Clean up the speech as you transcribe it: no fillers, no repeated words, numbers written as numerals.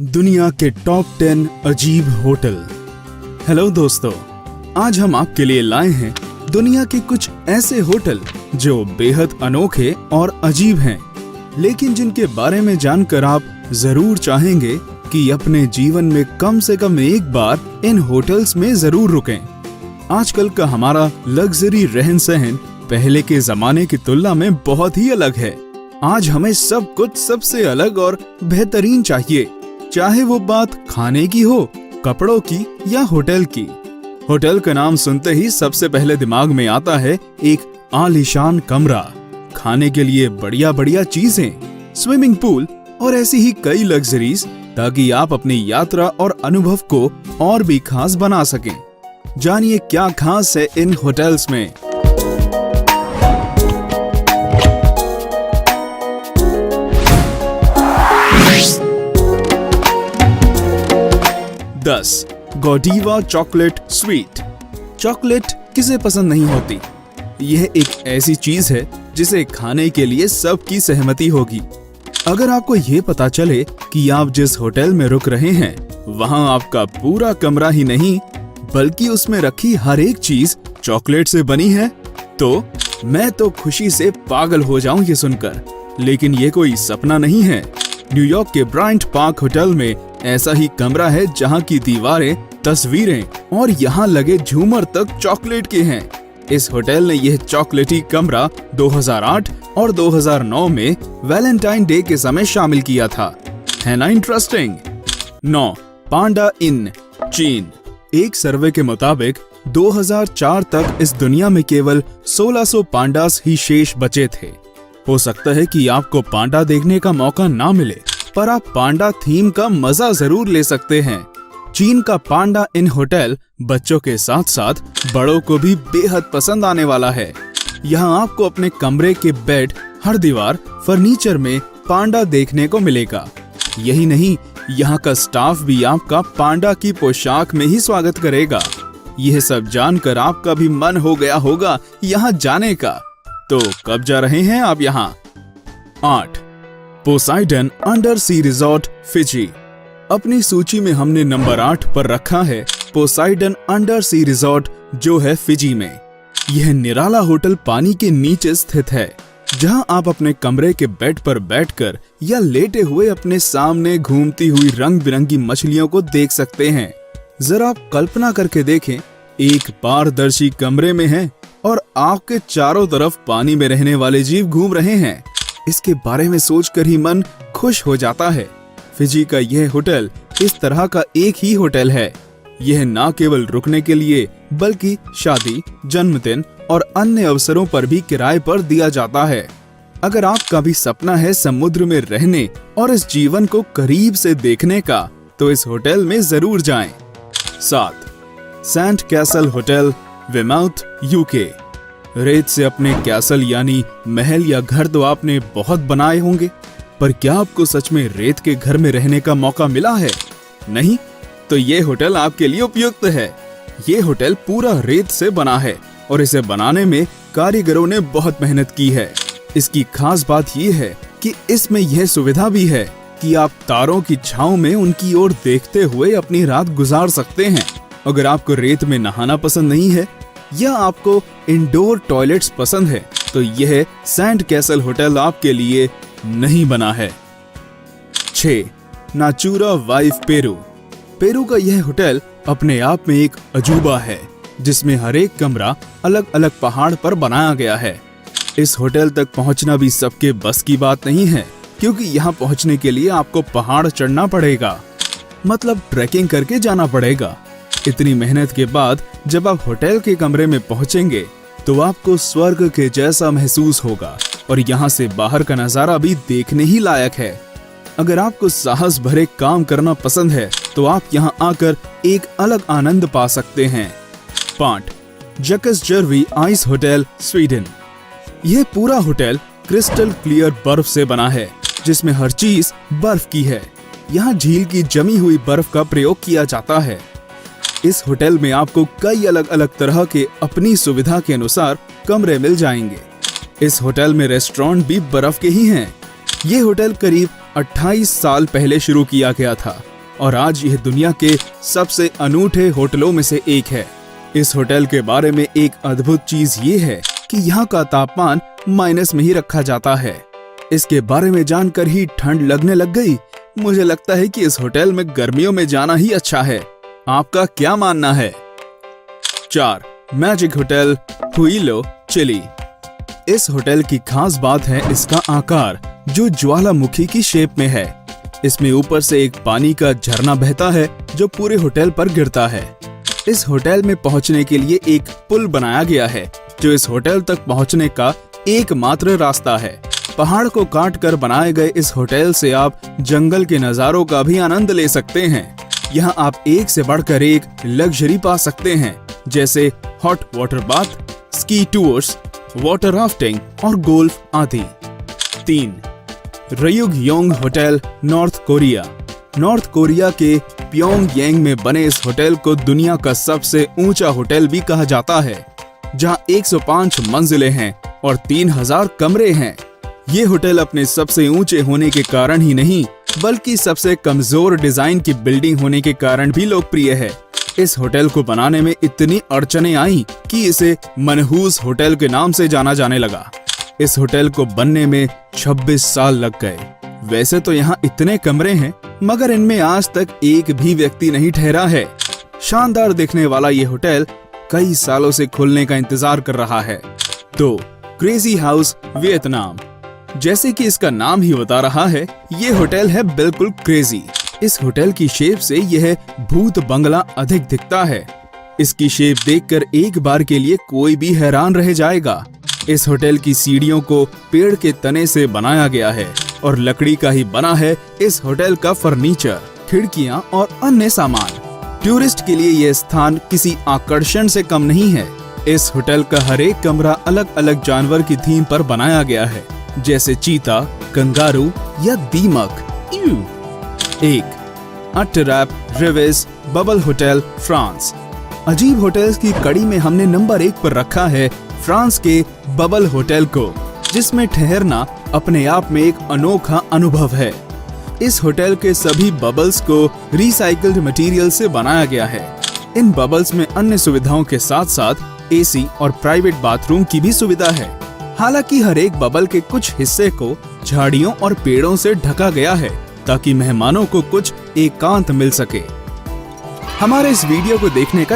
दुनिया के टॉप 10 अजीब होटल। हेलो दोस्तों, आज हम आपके लिए लाए हैं दुनिया के कुछ ऐसे होटल जो बेहद अनोखे और अजीब हैं, लेकिन जिनके बारे में जानकर आप जरूर चाहेंगे कि अपने जीवन में कम से कम एक बार इन होटल्स में जरूर रुकें। आजकल का हमारा लग्जरी रहन सहन पहले के जमाने की तुलना में बहुत ही अलग है। आज हमें सब कुछ सबसे अलग और बेहतरीन चाहिए, चाहे वो बात खाने की हो, कपड़ों की या होटल की। होटल का नाम सुनते ही सबसे पहले दिमाग में आता है एक आलीशान कमरा, खाने के लिए बढ़िया बढ़िया चीजें, स्विमिंग पूल और ऐसी ही कई लग्जरीज, ताकि आप अपनी यात्रा और अनुभव को और भी खास बना सकें। जानिए क्या खास है इन होटल्स में। 10. Godiva chocolate sweet. चॉकलेट किसे पसंद नहीं होती। यह एक ऐसी चीज है जिसे खाने के लिए सबकी सहमति होगी। अगर आपको ये पता चले कि आप जिस होटल में रुक रहे हैं वहां आपका पूरा कमरा ही नहीं बल्कि उसमें रखी हर एक चीज चॉकलेट से बनी है, तो मैं तो खुशी से पागल हो जाऊं ये सुनकर। लेकिन ये कोई सपना नहीं है। न्यूयॉर्क के ब्रायंट पार्क होटल में ऐसा ही कमरा है जहां की दीवारें, तस्वीरें और यहाँ लगे झूमर तक चॉकलेट के हैं। इस होटल ने यह चॉकलेटी कमरा 2008 और 2009 में वैलेंटाइन डे के समय शामिल किया था। है ना इंटरेस्टिंग। 9. पांडा इन, चीन। एक सर्वे के मुताबिक 2004 तक इस दुनिया में केवल 1600 पांडास ही शेष बचे थे। हो सकता है कि आपको पांडा देखने का मौका ना मिले, पर आप पांडा थीम का मजा जरूर ले सकते हैं। चीन का पांडा इन होटल बच्चों के साथ साथ बड़ों को भी बेहद पसंद आने वाला है। यहाँ आपको अपने कमरे के बेड, हर दीवार, फर्नीचर में पांडा देखने को मिलेगा। यही नहीं, यहाँ का स्टाफ भी आपका पांडा की पोशाक में ही स्वागत करेगा। यह सब जानकर आपका भी मन हो गया होगा यहाँ जाने का। तो कब जा रहे हैं आप यहाँ? 8. पोसाइडन अंडर सी रिजॉर्ट, फिजी। अपनी सूची में हमने नंबर 8 पर रखा है पोसाइडन अंडर सी रिजॉर्ट, जो है फिजी में। यह निराला होटल पानी के नीचे स्थित है, जहां आप अपने कमरे के बेड पर बैठकर या लेटे हुए अपने सामने घूमती हुई रंग बिरंगी मछलियों को देख सकते हैं। जरा आप कल्पना करके देखें, एक पारदर्शी कमरे में है और आपके चारों तरफ पानी में रहने वाले जीव घूम रहे हैं। इसके बारे में सोचकर ही मन खुश हो जाता है। फिजी का यह होटल इस तरह का एक ही होटल है। यह न केवल रुकने के लिए बल्कि शादी, जन्मदिन और अन्य अवसरों पर भी किराए पर दिया जाता है। अगर आपका भी सपना है समुद्र में रहने और इस जीवन को करीब से देखने का, तो इस होटल में जरूर जाएं। 7. Sand castle hotel, Weymouth, UK. रेत से अपने कैसल यानी महल या घर तो आपने बहुत बनाए होंगे, पर क्या आपको सच में रेत के घर में रहने का मौका मिला है? नहीं? तो ये होटल आपके लिए उपयुक्त है। ये होटल पूरा रेत से बना है और इसे बनाने में कारीगरों ने बहुत मेहनत की है। इसकी खास बात ये है कि इसमें यह सुविधा भी है कि आप तारों की छांव में उनकी ओर देखते हुए अपनी रात गुजार सकते हैं। अगर आपको रेत में नहाना पसंद नहीं है या आपको इंडोर टॉयलेट्स पसंद है, तो यह सैंड कैसल होटल आपके लिए नहीं बना है। 6. Natura wife, Peru. पेरू का यह होटल अपने आप में एक अजूबा है, जिसमें हर एक कमरा अलग अलग पहाड़ पर बनाया गया है। इस होटल तक पहुंचना भी सबके बस की बात नहीं है, क्योंकि यहाँ पहुंचने के लिए आपको पहाड़ चढ़ना पड़ेगा, मतलब ट्रैकिंग करके जाना पड़ेगा। इतनी मेहनत के बाद जब आप होटल के कमरे में पहुंचेंगे तो आपको स्वर्ग के जैसा महसूस होगा और यहाँ से बाहर का नजारा भी देखने ही लायक है। अगर आपको साहस भरे काम करना पसंद है तो आप यहाँ आकर एक अलग आनंद पा सकते हैं। 5. जकसजर्वी आइस होटल, स्वीडन। यह पूरा होटल क्रिस्टल क्लियर बर्फ से बना है, जिसमें हर चीज बर्फ की है। यहाँ झील की जमी हुई बर्फ का प्रयोग किया जाता है। इस होटल में आपको कई अलग अलग तरह के अपनी सुविधा के अनुसार कमरे मिल जाएंगे। इस होटल में रेस्टोरेंट भी बर्फ के ही हैं। ये होटल करीब 28 साल पहले शुरू किया गया था और आज यह दुनिया के सबसे अनूठे होटलों में से एक है। इस होटल के बारे में एक अद्भुत चीज ये है कि यहाँ का तापमान माइनस में ही रखा जाता है। इसके बारे में जानकर ही ठंड लगने लग गई। मुझे लगता है कि इस होटल में गर्मियों में जाना ही अच्छा है। आपका क्या मानना है? 4. Magic hotel Huilo, Chile. इस होटल की खास बात है इसका आकार, जो ज्वालामुखी की शेप में है। इसमें ऊपर से एक पानी का झरना बहता है जो पूरे होटल पर गिरता है। इस होटल में पहुंचने के लिए एक पुल बनाया गया है, जो इस होटल तक पहुंचने का एकमात्र रास्ता है। पहाड़ को काट कर बनाए गए इस होटल से आप जंगल के नजारों का भी आनंद ले सकते हैं। यहाँ आप एक से बढ़कर एक लग्जरी पा सकते हैं, जैसे hot water bath, ski tours, water rafting और गोल्फ आदि। 3. Ryugyong hotel, North Korea. North Korea के प्योंगयांग में बने इस होटल को दुनिया का सबसे ऊंचा होटल भी कहा जाता है, जहां 105 मंजिलें हैं और 3000 कमरे हैं। ये होटल अपने सबसे ऊंचे होने के कारण ही नहीं, बल्कि सबसे कमजोर डिजाइन की बिल्डिंग होने के कारण भी लोकप्रिय है। इस होटल को बनाने में इतनी अड़चनें आईं कि इसे मनहूस होटल के नाम से जाना जाने लगा। इस होटल को बनने में 26 साल लग गए। वैसे तो यहाँ इतने कमरे हैं, मगर इनमें आज तक एक भी व्यक्ति नहीं ठहरा है। शानदार दिखने वाला ये होटल कई सालों से खुलने का इंतजार कर रहा है। 2. Crazy house, Vietnam. जैसे कि इसका नाम ही बता रहा है, ये होटल है बिल्कुल क्रेजी। इस होटल की शेप से यह भूत बंगला अधिक दिखता है। इसकी शेप देखकर एक बार के लिए कोई भी हैरान रह जाएगा। इस होटल की सीढ़ियों को पेड़ के तने से बनाया गया है और लकड़ी का ही बना है इस होटल का फर्नीचर, खिड़कियां और अन्य सामान। टूरिस्ट के लिए यह स्थान किसी आकर्षण से कम नहीं है। इस होटल का हर एक कमरा अलग अलग जानवर की थीम पर बनाया गया है, जैसे चीता, कंगारू या दीमक। 1. अट्टरैप रिवेस बबल होटल, फ्रांस। अजीब होटल्स की कड़ी में हमने नंबर 1 पर रखा है फ्रांस के बबल होटल को, जिसमें ठहरना अपने आप में एक अनोखा अनुभव है। इस होटल के सभी बबल्स को रिसाइकल्ड मटेरियल से बनाया गया है। इन बबल्स में अन्य सुविधाओं के साथ साथ एसी और प्राइवेट बाथरूम की भी सुविधा है। हालांकि हर एक बबल के कुछ हिस्से को झाड़ियों और पेड़ों से ढका गया है, ताकि मेहमानों को कुछ एकांत मिल सके। हमारे इस वीडियो को देखने का